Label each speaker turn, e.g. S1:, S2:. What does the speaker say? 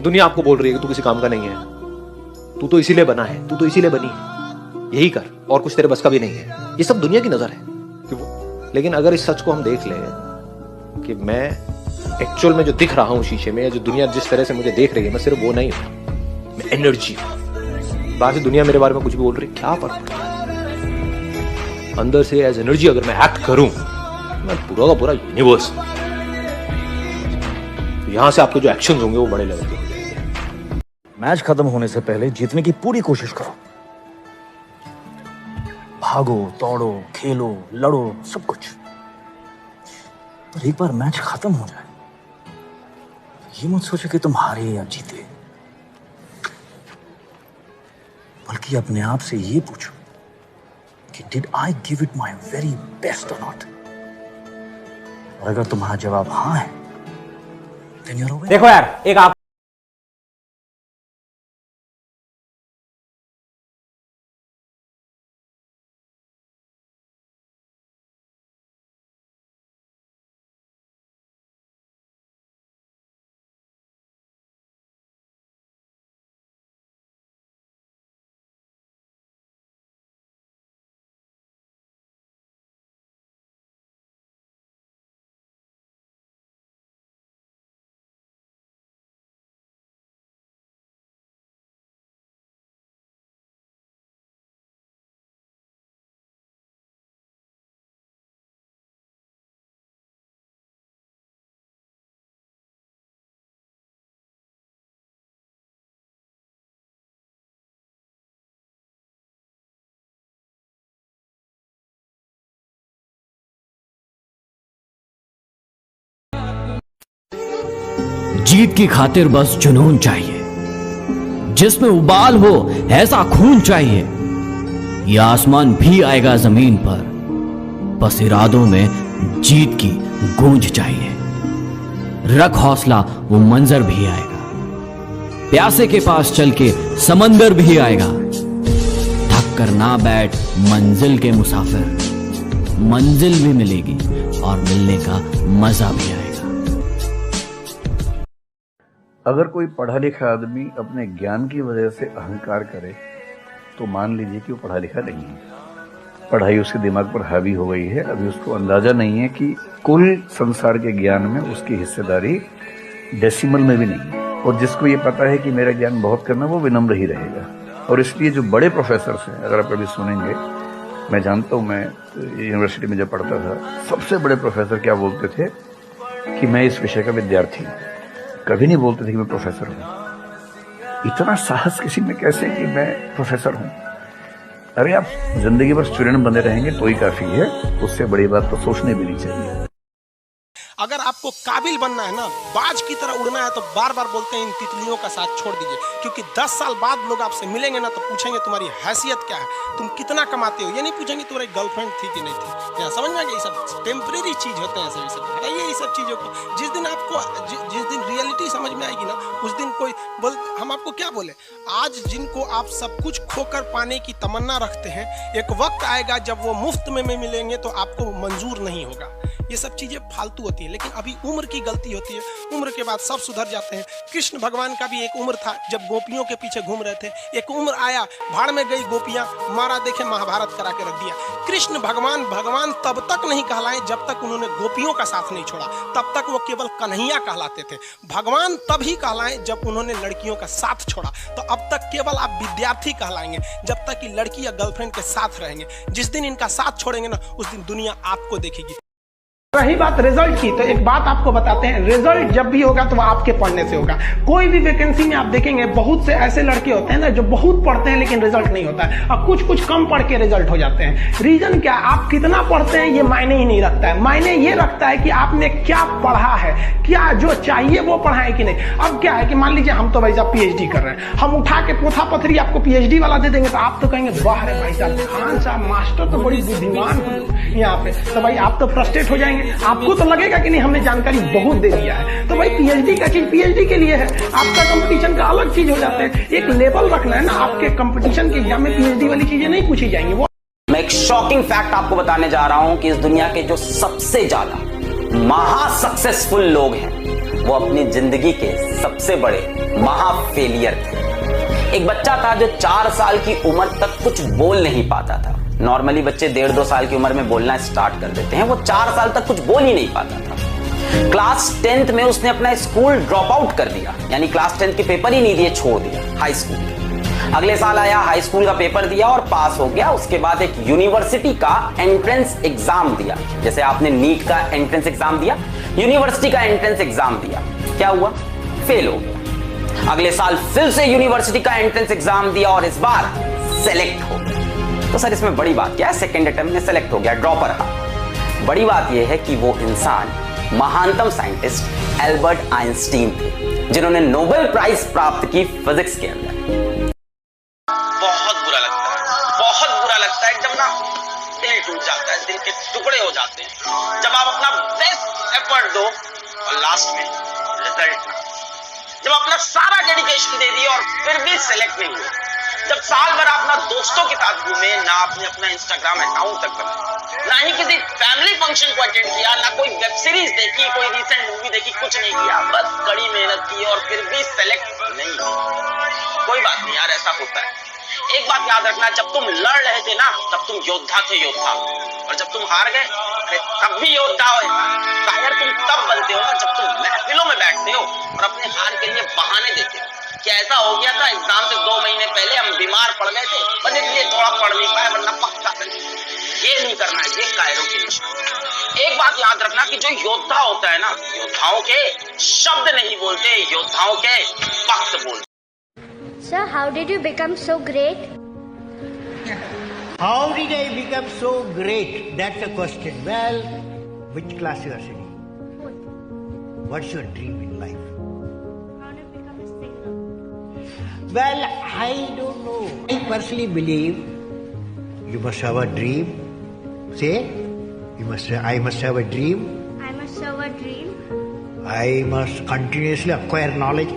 S1: दुनिया आपको बोल रही है कि तू किसी काम का नहीं है, तू तो इसीलिए बना है, तू तो इसीलिए बनी है, यही कर और कुछ तेरे बस का भी नहीं है। ये सब दुनिया की नजर है। लेकिन अगर इस सच को हम देख लें कि मैं एक्चुअल में जो दिख रहा हूं शीशे में, या जो दुनिया जिस तरह से मुझे देख रही है, मैं सिर्फ वो नहीं हूं, मैं एनर्जी हूं। बाहर से दुनिया मेरे बारे में कुछ भी बोल रही है, क्या फर्क पड़ता है। अंदर से एज एनर्जी अगर मैं एक्ट करूं, मैं पूरा का पूरा यूनिवर्स। यहां से आपके जो एक्शंस होंगे वो बड़े लेवल के हो जाएंगे।
S2: मैच खत्म होने से पहले जीतने की पूरी कोशिश करो। भागो, दौड़ो, खेलो, लड़ो, सब कुछ। पर एक बार मैच खत्म हो जाए, ये मत सोचो कि तुम हारे या जीते, बल्कि अपने आप से ये पूछो कि did I give it my very best और नॉट। और अगर तुम्हारा जवाब हाँ है, then you're a winner।
S3: देखो यार, एक आप
S4: जीत की खातिर बस जुनून चाहिए, जिसमें उबाल हो ऐसा खून चाहिए। ये आसमान भी आएगा जमीन पर, बस इरादों में जीत की गूंज चाहिए। रख हौसला, वो मंजर भी आएगा। प्यासे के पास चल के समंदर भी आएगा। थक कर ना बैठ मंजिल के मुसाफिर, मंजिल भी मिलेगी और मिलने का मजा भी आएगा।
S5: अगर कोई पढ़ा लिखा आदमी अपने ज्ञान की वजह से अहंकार करे तो मान लीजिए कि वो पढ़ा लिखा नहीं है। पढ़ाई उसके दिमाग पर हावी हो गई है, अभी उसको अंदाजा नहीं है कि कुल संसार के ज्ञान में उसकी हिस्सेदारी डेसिमल में भी नहीं है। और जिसको ये पता है कि मेरा ज्ञान बहुत करना, वो विनम्र ही रहेगा। और इसलिए जो बड़े प्रोफेसर हैं, अगर आप कभी सुनेंगे, मैं जानता हूँ, मैं यूनिवर्सिटी में जब पढ़ता था, सबसे बड़े प्रोफेसर क्या बोलते थे कि मैं इस विषय का विद्यार्थी हूँ। कभी नहीं बोलते थे कि मैं प्रोफेसर हूं। इतना साहस किसी में कैसे कि मैं प्रोफेसर हूं। अरे आप जिंदगी भर स्टूडेंट बने रहेंगे तो ही काफी है, उससे बड़ी बात तो सोचने भी नहीं चाहिए।
S6: अगर आपको काबिल बनना है ना, बाज की तरह उड़ना है, तो बार बार बोलते हैं इन तितलियों का साथ छोड़ दीजिए। क्योंकि 10 साल बाद लोग आपसे मिलेंगे ना, तो पूछेंगे तुम्हारी हैसियत क्या है, तुम कितना कमाते हो। ये नहीं पूछेंगे तुम्हारी गर्लफ्रेंड थी कि नहीं थी। यहाँ समझ में आ गया, ये सब टेम्परेरी चीज होते हैं। सभी सब हटाइए ये सब चीजों को। जिस दिन आपको जिस दिन रियलिटी समझ में आएगी ना, उस दिन कोई बोल, हम आपको क्या बोले। आज जिनको आप सब कुछ खोकर पाने की तमन्ना रखते हैं, एक वक्त आएगा जब वो मुफ्त में मिलेंगे तो आपको मंजूर नहीं होगा। ये सब चीजें फालतू होती है, लेकिन अभी उम्र की गलती होती है। उम्र के बाद सब सुधर जाते हैं। कृष्ण भगवान का भी एक उम्र था जब गोपियों के पीछे घूम रहे थे। एक उम्र आया, भाड़ में गई गोपियां, मारा देखे महाभारत करा के रख दिया। कृष्ण भगवान तब तक नहीं कहलाए जब तक उन्होंने गोपियों का साथ नहीं छोड़ा। तब तक वो केवल कन्हैया कहलाते थे। भगवान तभी कहलाए जब उन्होंने लड़कियों का साथ छोड़ा। तो अब तक केवल आप विद्यार्थी कहलाएंगे जब तक कि लड़की या गर्लफ्रेंड के साथ रहेंगे। जिस दिन इनका साथ छोड़ेंगे ना, उस दिन दुनिया आपको देखेगी। रही बात रिजल्ट की, तो एक बात आपको बताते हैं, रिजल्ट जब भी होगा तो वो आपके पढ़ने से होगा। कोई भी वैकेंसी में आप देखेंगे, बहुत से ऐसे लड़के होते हैं ना जो बहुत पढ़ते हैं लेकिन रिजल्ट नहीं होता है, और कुछ कम पढ़ के रिजल्ट हो जाते हैं। रीजन क्या? आप कितना पढ़ते हैं ये मायने ही नहीं रखता है। मायने ये रखता है कि आपने क्या पढ़ा है, क्या जो चाहिए वो पढ़ा है कि नहीं। अब क्या है कि मान लीजिए हम तो भाई साहब पीएचडी कर रहे हैं, हम उठा के पोथा पथरी आपको पीएचडी वाला दे देंगे तो आप तो कहेंगे वाह रे भाई साहब, खान साहब मास्टर तो बड़ी बुद्धिमान यहाँ पे। तो भाई आप तो फ्रस्ट्रेट हो जाएंगे, आपको तो लगेगा कि नहीं हमने जानकारी बहुत दे दिया है। तो भाई पीएचडी का चीज पीएचडी के लिए है, आपका कंपटीशन का अलग चीज हो जाता है। एक लेवल रखना है ना, आपके कंपटीशन के एग्जाम में पीएचडी वाली चीजें नहीं पूछी जाएंगी। वो
S3: मैं एक शॉकिंग फैक्ट आपको बताने जा रहा हूं कि इस दुनिया के जो सबसे ज्यादा महा सक्सेसफुल लोग हैं, वो अपनी जिंदगी के सबसे बड़े महा फेलियर थे। एक बच्चा था जो 4 साल की उम्र तक कुछ बोल नहीं पाता था। नॉर्मली बच्चे 1.5-2 साल की उम्र में बोलना स्टार्ट कर देते हैं, वो 4 साल तक कुछ बोल ही नहीं पाता था। क्लास 10th में उसने अपना स्कूल ड्रॉप आउट कर दिया, यानी क्लास 10th के पेपर ही नहीं दिए, छोड़ दिया हाई स्कूल। अगले साल आया, हाई स्कूल का पेपर दिया और पास हो गया। उसके बाद एक यूनिवर्सिटी का एंट्रेंस एग्जाम दिया, जैसे आपने नीट का एंट्रेंस एग्जाम दिया, यूनिवर्सिटी का एंट्रेंस एग्जाम दिया। क्या हुआ? फेल हो गया। अगले साल फिर से यूनिवर्सिटी का एंट्रेंस एग्जाम दिया और इस बार सेलेक्ट हो गया। तो सर इसमें बड़ी बात क्या है? सेकेंड अटेम्प्ट में सेलेक्ट हो गया, ड्रॉपर रहा। बड़ी बात यह है कि वो इंसान महानतम साइंटिस्ट एल्बर्ट आइंस्टीन थे, जिन्होंने नोबेल प्राइज प्राप्त की फिजिक्स के अंदर।
S7: बहुत बुरा लगता है, बहुत बुरा लगता है, एकदम ना दिल टूट जाता है, दिल के टुकड़े हो जाते हैं जब आप अपना बेस्ट एफर्ट दो और लास्ट में रिजल्ट ना, जब अपना सारा डेडिकेशन दे दिए और फिर भी सेलेक्ट नहीं हुए, जब साल भर अपना दोस्तों के साथ घूमे, ना आपने अपना इंस्टाग्राम अकाउंट तक बनाया, ना ही किसी फैमिली फंक्शन को अटेंड किया, ना कोई वेब सीरीज देखी, कोई रीसेंट मूवी देखी, कुछ नहीं किया, बस कड़ी मेहनत की और फिर भी सेलेक्ट नहीं हुई। कोई बात नहीं यार, ऐसा होता है। एक बात याद रखना, जब तुम लड़ रहे थे ना तब तुम योद्धा थे, योद्धा, और जब तुम हार गए तब भी योद्धा हो। शायर तुम तब बनते हो ना जब तुम महफिलों में बैठते हो और अपने हार के लिए बहाने देते हो कि ऐसा हो गया था, एग्जाम से 2 महीने पहले हम बीमार पड़ गए थे, बस इसलिए थोड़ा पढ़ नहीं पाए, वरना पक्का था। ये नहीं करना है, ये कायरों की निशानी। एक बात याद रखना कि जो योद्धा होता है ना, योद्धाओं के शब्द नहीं बोलते, योद्धाओं के वक्त बोलते।
S8: Sir, how did you become so great?
S9: How did I become so great? That's the question. Well, which class you are studying?
S8: Fourth.
S9: What's your dream in life?
S8: How to become a singer?
S9: Well, I don't know. I personally believe you must have a dream. Say, I must have a dream.
S8: I must have a dream.
S9: I must continuously acquire knowledge.